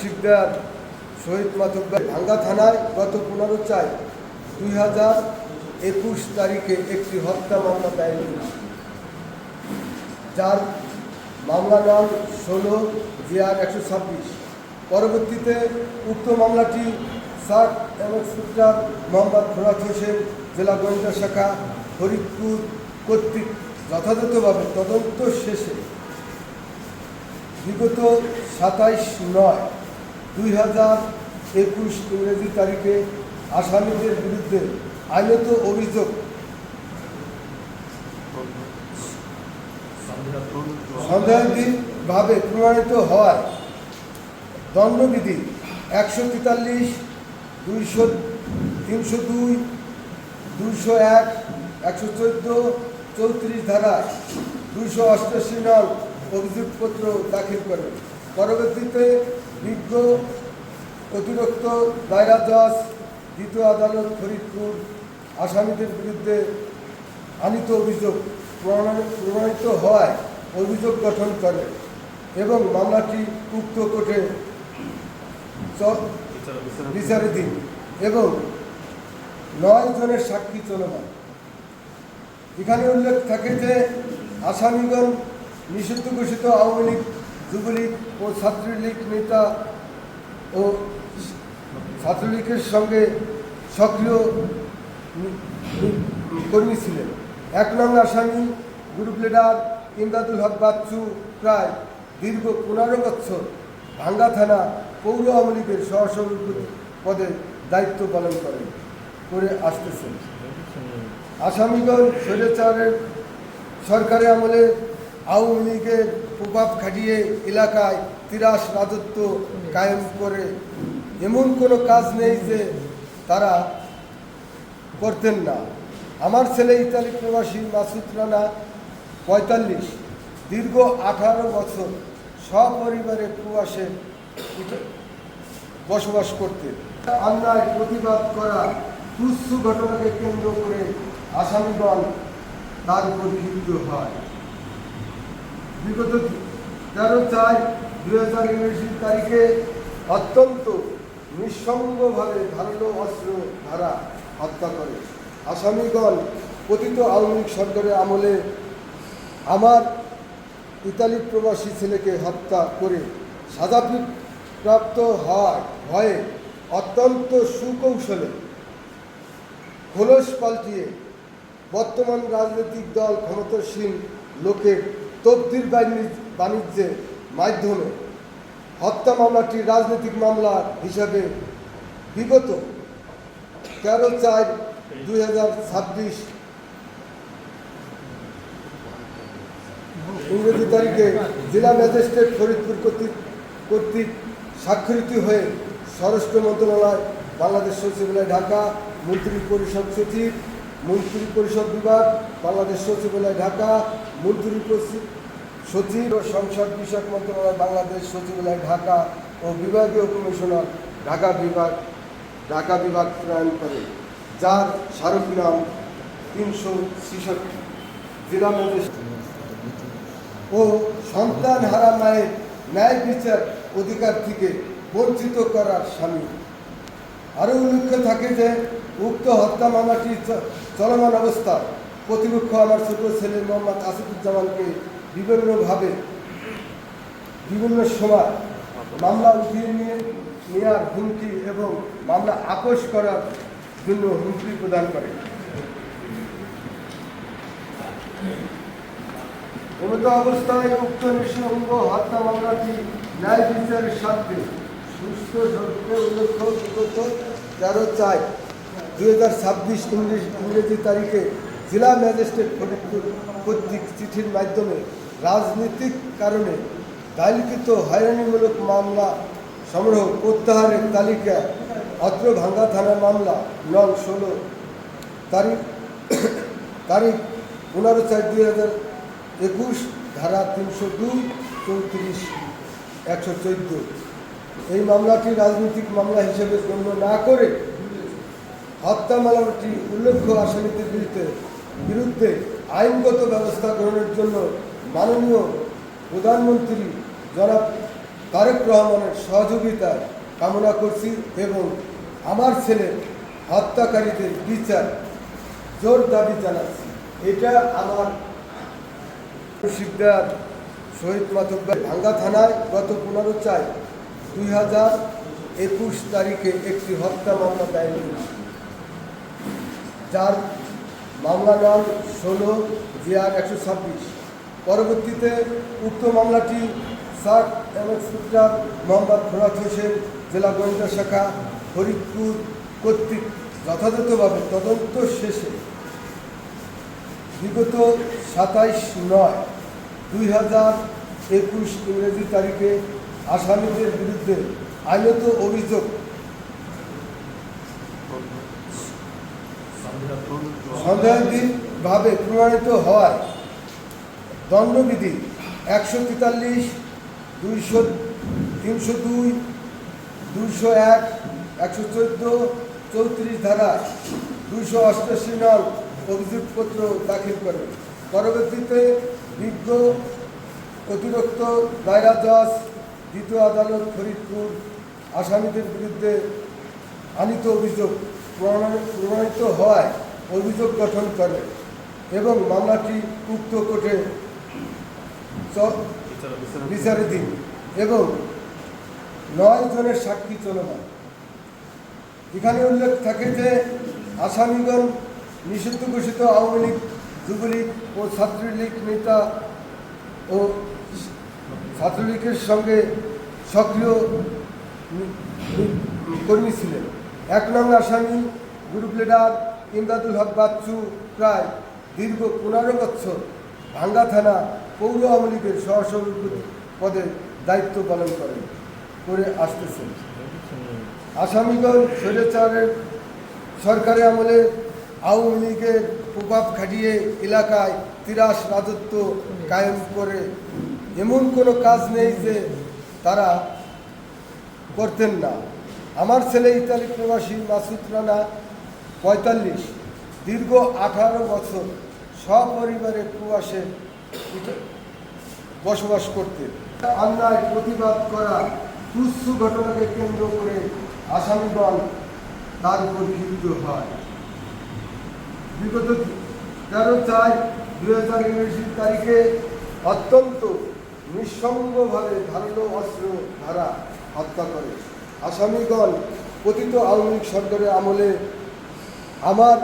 শিকদার শহীদ মাতব্বর ভাঙ্গা থানায় গত 15/4/2021 তারিখে একটি হত্যা মামলা দায়ের করেছে, যার মামলা নং 16/126। পরবর্তীতে উক্ত মামলাটি সাব ইন্সপেক্টর মোহাম্মদ ফরাদ হোসেন, জেলা গোয়েন্দা শাখা, ফরিদপুর কর্তৃক যথাযথভাবে তদন্ত শেষে বিগত 27/9/2021 ইংরেজি তারিখে আসামিদের বিরুদ্ধে আইনত অভিযোগ সন্দেহাতীতভাবে প্রমাণিত হওয়ায় দণ্ডবিধি 143, 302, 201, 114, 34 ধারায় 288 নং অভিযোগপত্র দাখিল করেন। পরবর্তীতে বিজ্ঞ অতিরিক্ত দায়রা জজ, দ্বিতীয় আদালত ফরিদপুর আসামিদের বিরুদ্ধে আনিত অভিযোগ প্রমাণিত হওয়ায় অভিযোগ গঠন করে এবং মামলাটি উক্ত কোর্টে বিচারাধীন এবং 9 জনের সাক্ষী চলমান। এখানে উল্লেখ থাকে যে আসামিগণ নিষিদ্ধ ঘোষিত আওয়ামী লীগ, যুবলীগ ও ছাত্রলীগ নেতা ও ছাত্রলীগের সঙ্গে সক্রিয় কর্মী ছিলেন। 1 নং আসামি গ্রুপ লিডার ইমদাদুল হক বাচ্চু প্রায় দীর্ঘ 15 বছর ভাঙ্গা থানা পৌর আওয়ামী লীগের সহসভাপতি পদে দায়িত্ব পালন করে আসতেছেন। আসামিগণ স্বৈরাচারের সরকারের আমলে আওয়ামী লীগের প্রভাব খাটিয়ে এলাকায় তিরাস রাজত্ব কায়েম করে এমন কোনো কাজ নেই যে তারা করতেন না। আমার ছেলে ইতালি প্রবাসী মাসুদ রানা 45 দীর্ঘ 18 বছর সপরিবারে প্রবাসে বসবাস করতেন। অন্যায় প্রতিবাদ করা তুচ্ছ ঘটনাকে কেন্দ্র করে আসামিগণ তার উপর ক্ষিপ্ত হয়। বিগত 13/4/2021 তারিখে অত্যন্ত নিঃসঙ্গভাবে ধারালো অস্ত্র দ্বারা হত্যা করে। আসামিগণ পতিত আওয়ামী লীগ সরকারের আমলে আমার ইতালি প্রবাসী ছেলেকে হত্যা করে সাজাপ্রাপ্ত হওয়ার ভয়ে অত্যন্ত সুকৌশলে খোলস পাল্টিয়ে বর্তমান রাজনৈতিক দল ক্ষমতাসীন লোকের তফদির বাণিজ্যের মাধ্যমে হত্যা মামলাটি রাজনৈতিক মামলা হিসাবে বিগত 13/4/2026 ইংরেজি তারিখে জেলা ম্যাজিস্ট্রেট ফরিদপুর কর্তৃক স্বাক্ষরিত হয়ে স্বরাষ্ট্র মন্ত্রণালয়, বাংলাদেশ সচিবালয় ঢাকা, মন্ত্রী পরিষদ সচিব, মন্ত্রী পরিষদ বিভাগ, বাংলাদেশ সচিবালয় ঢাকা, মন্ত্রী সচিব ও সংসদ বিষয়ক মন্ত্রণালয়, বাংলাদেশ সচিবালয় ঢাকা ও বিভাগীয় কমিশনার ঢাকা বিভাগ প্রণয়ন করে, যার স্মারক নাম 366। জেলা ম্যাজিস্ট্রেট ও সন্তান হারা মায়ের ন্যায় বিচার অধিকার থেকে বঞ্চিত করার সামিল। আরও উল্লেখ্য থাকে যে উক্ত হত্যা মামলাটি চলমান অবস্থায় প্রতিপক্ষ আমার ছোট ছেলে মোহাম্মদ আসিফুজ্জামানকে বিভিন্নভাবে বিভিন্ন সময় মামলা উঠিয়ে নেওয়ার হুমকি এবং মামলা আপোস করার জন্য হুমকি প্রদান করে। এমত অবস্থায় উক্ত নিঃসঙ্গ হত্যা মামলাটি ন্যায় বিচারের স্বার্থে সুস্থ উল্লেখ্য বিগত 13/4/2026 ইংরেজি তারিখে জেলা ম্যাজিস্ট্রেট ফরিদপুর কর্তৃক চিঠির মাধ্যমে রাজনৈতিক কারণে দায়েরকৃত হয়রানিমূলক মামলা সমূহ প্রত্যাহারের তালিকা অত্র ভাঙ্গা থানার মামলা নং 16 তারিখ 15/4/2021 ধারা 302, 34, 114 এই মামলাটি রাজনৈতিক মামলা হিসেবে গণ্য না করে হত্যা মামলাটি উল্লেখ্য আসামিদের বিরুদ্ধে আইনগত ব্যবস্থা গ্রহণের জন্য মাননীয় প্রধানমন্ত্রী জনাব তারেক রহমানের সহযোগিতা কামনা করছি এবং আমার ছেলের হত্যাকারীদের বিচার জোর দাবি জানাচ্ছি। এটা আমার শিকদার শহীদ মাতব্বর ভাঙ্গা থানায় গত 15/4/2021 তারিখে একটি হত্যা মামলা দায়ের করেছে, যার মামলা নাম 16/126। পরবর্তীতে উক্ত মামলাটি সাব ইন্সপেক্টর মোহাম্মদ ফোরাত হোসেন, জেলা গোয়েন্দা শাখা, ফরিদপুর কর্তৃক যথাযথভাবে তদন্ত শেষে বিগত 27/9/2021 ইংরেজি তারিখে আসামিদের বিরুদ্ধে আইনত অভিযোগ সন্দেহাতীতভাবে প্রমাণিত হওয়ায় দণ্ডবিধি 143, 302, 201, 114, 34 ধারা 288 নং অভিযোগপত্র দাখিল করে। পরবর্তীতে বিজ্ঞ অতিরিক্ত দায়রা জজ, দ্বিতীয় আদালত ফরিদপুর আসামিদের বিরুদ্ধে আনিত অভিযোগ প্রমাণিত হওয়ায় অভিযোগ গঠন করে এবং মামলাটি উক্ত কোর্টে বিচারাধীন এবং 9 জনের সাক্ষী চলমান। এখানে উল্লেখ থাকে যে আসামিগণ নিষিদ্ধ ঘোষিত আওয়ামী লীগ, যুবলীগ ও ছাত্রলীগ নেতা ও ছাত্রলীগের সঙ্গে সক্রিয় কর্মী ছিলেন। 1 নং আসামি গ্রুপ লিডার ইমদাদুল হক বাচ্চু প্রায় দীর্ঘ 15 বছর ভাঙ্গা থানা পৌর আওয়ামী লীগের সহসভাপতি পদে দায়িত্ব পালন করে আসতেছেন। আসামিগণ স্বৈরাচারের সরকারের আমলে আওয়ামী লীগের প্রভাব খাটিয়ে এলাকায় তিরাস রাজত্ব কায়েম করে এমন কোনো কাজ নেই যে তারা করতেন না। আমার ছেলে ইতালি প্রবাসী মাসুদ রানা 45 দীর্ঘ 18 বছর সপরিবারে প্রবাসে বসবাস করতেন। অন্যায় প্রতিবাদ করা তুচ্ছ ঘটনাকে কেন্দ্র করে আসামিগণ তার উপর ক্ষিপ্ত হয়। বিগত 13/4/2021 তারিখে অত্যন্ত নিঃসঙ্গভাবে ধারালো অস্ত্র দ্বারা হত্যা করে। আসামিগণ পতিত আওয়ামী লীগ সরকারের আমলে আমার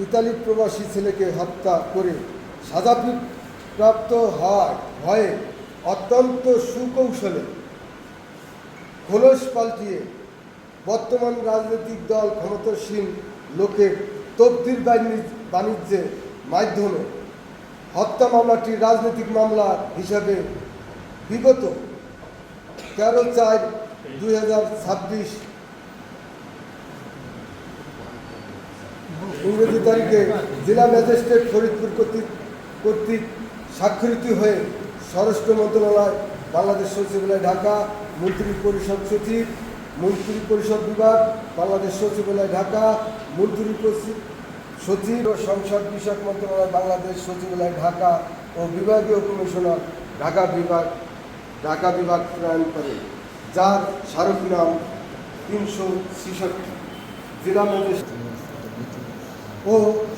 ইতালি প্রবাসী ছেলেকে হত্যা করে সাজাপ্রাপ্ত হওয়ার ভয়ে অত্যন্ত সুকৌশলে খোলস পাল্টিয়ে বর্তমান রাজনৈতিক দল ক্ষমতাসীন লোকের তফদিল বাণিজ্যের মাধ্যমে হত্যা মামলাটি রাজনৈতিক মামলা হিসাবে বিগত 13/4/2026 ইংরেজি তারিখে জেলা ম্যাজিস্ট্রেট ফরিদপুর কর্তৃক স্বাক্ষরিত হয়ে স্বরাষ্ট্র মন্ত্রণালয়, বাংলাদেশ সচিবালয় ঢাকা, মন্ত্রী পরিষদ সচিব, মন্ত্রী পরিষদ বিভাগ, বাংলাদেশ সচিবালয় ঢাকা, মন্ত্রী সচিব ও সংসদ বিষয়ক মন্ত্রণালয়, বাংলাদেশ সচিবালয় ঢাকা ও বিভাগীয় কমিশনার ঢাকা বিভাগ প্রণয়ন করে, যার স্মারক নাম 366। জেলা ম্যাজিস্ট্রেট ও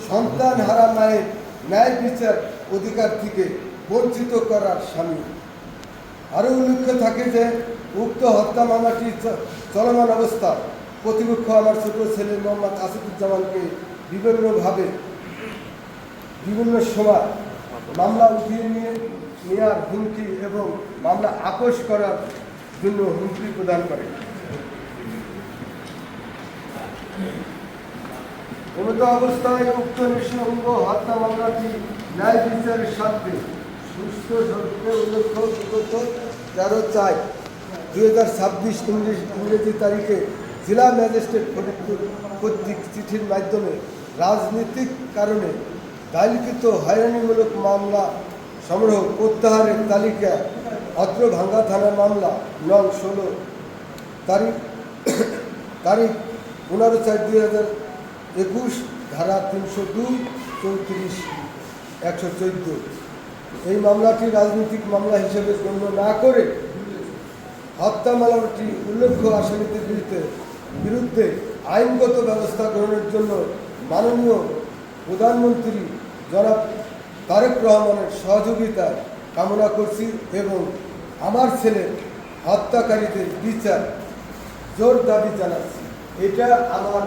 সন্তান হারা মায়ের ন্যায় বিচার অধিকার থেকে বঞ্চিত করার সামিল। আরও উল্লেখ্য থাকে যে উক্ত হত্যা মামলাটি চলমান অবস্থায় প্রতিপক্ষ আমার ছোট ছেলে মোহাম্মদ আসিফুজ্জামানকে বিভিন্নভাবে বিভিন্ন সময় মামলা উঠিয়ে নেওয়ার হুমকি এবং মামলা আপোষ করার জন্য হুমকি প্রদান করে। এমতো অবস্থায় উক্ত নিঃসঙ্গ হত্যা মামলাটি ন্যায় বিচারের স্বার্থে সুস্থ স্বরূপে উল্লেখ্য বিগত 13/4/2026 ইংরেজি তারিখে জেলা ম্যাজিস্ট্রেট ফরিদপুর কর্তৃক চিঠির মাধ্যমে রাজনৈতিক কারণে দায়েরকৃত হয়রানিমূলক মামলা সংগ্রহ প্রত্যাহারের তালিকা অত্র ভাঙ্গা থানার মামলা নং 16 তারিখ 15/4/2021 ধারা 302, 34, 114 এই মামলাটি রাজনৈতিক মামলা হিসেবে গণ্য না করে হত্যা মামলাটি উল্লেখ্য আসামিদের বিরুদ্ধে আইনগত ব্যবস্থা গ্রহণের জন্য মাননীয় প্রধানমন্ত্রী জনাব তারেক রহমানের সহযোগিতা কামনা করছি এবং আমার ছেলের হত্যাকারীদের বিচার জোর দাবি জানাচ্ছি। এটা আমার